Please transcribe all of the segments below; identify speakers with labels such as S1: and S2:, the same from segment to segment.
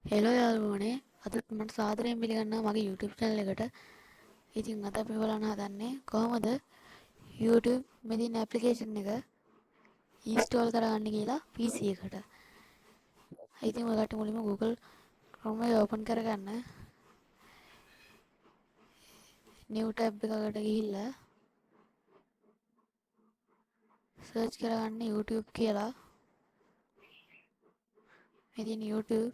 S1: Hello යාළුවනේ අදත් මට සාදරයෙන් පිළිගන්නවා මගේ YouTube channel එකට. ඉතින් අද අපි බලන්න හදන්නේ කොහොමද YouTube මෙදින application එක install කරගන්න කියලා PC එකට. ඉතින් ඔයාලට මුලින්ම Google Chrome එක open කරගන්න. new tab එකකට ගිහිල්ලා search කරගන්න YouTube කියලා. මෙදින YouTube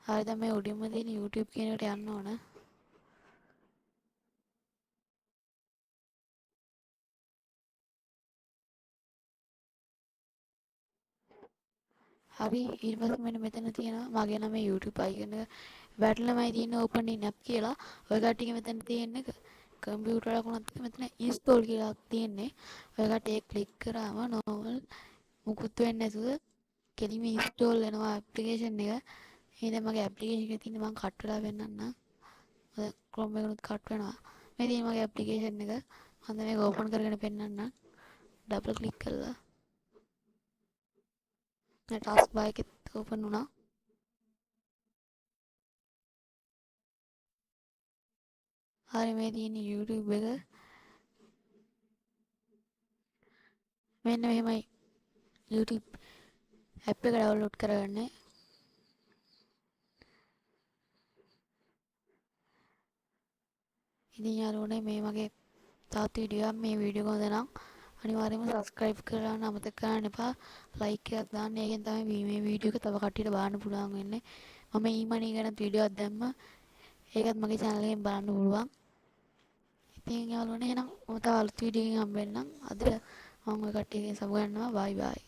S1: හරිද මේ උඩින්ම තියෙන YouTube කියන එකට යන්න ඕන. හරි ඊට පස්සේ මෙන්න මෙතන තියෙනවා මගේ නම YouTube icon එක වැටලමයි තියෙන open in app කියලා. ඔය කට්ටිය මෙතන තියෙන්නේ කම්පියුටර් එකක් උනත් මෙතන install කියලා තියෙන්නේ. ඔය කට්ටිය ඒක ක්ලික් කරාම normal මුකුත් වෙන්නේ නැතුව කෙලිම install වෙනවා application එක. එහෙනම් මගේ application එකේ තියෙන මම කට් වෙලා පෙන්නන්නම්. ඔය Chrome එකනොත් කට් වෙනවා. මේ තියෙන මගේ application එක. මම මේක open කරගෙන පෙන්නන්නම්. double click කරලා මේ task bar එකත් open වුණා. හරි මේ තියෙන YouTube එක මෙන්න මෙහෙමයි YouTube app එක download කරගන්න. ඉතින් යාළුවනේ මේ මගේ තවත් වීඩියෝ එකක් මේ වීඩියෝ එක හොඳ නම් අනිවාර්යයෙන්ම subscribe කරන්න අමතක කරන්න එපා. like එකක් දාන්න. ඒකෙන් තමයි මේ වීඩියෝ එක තව කට්ටියට බලන්න පුළුවන් වෙන්නේ. මම e-money ගැන වීඩියෝ එකක් දැම්මා. ඒකත් මගේ channel එකෙන් බලන්න පුළුවන්. ඉතින් යාළුවනේ එහෙනම් මම තව අලුත් වීඩියෝ එකකින් හම්බ වෙන්නම්. අද මම ඔය කට්ටියගෙන් සමු ගන්නවා. bye bye.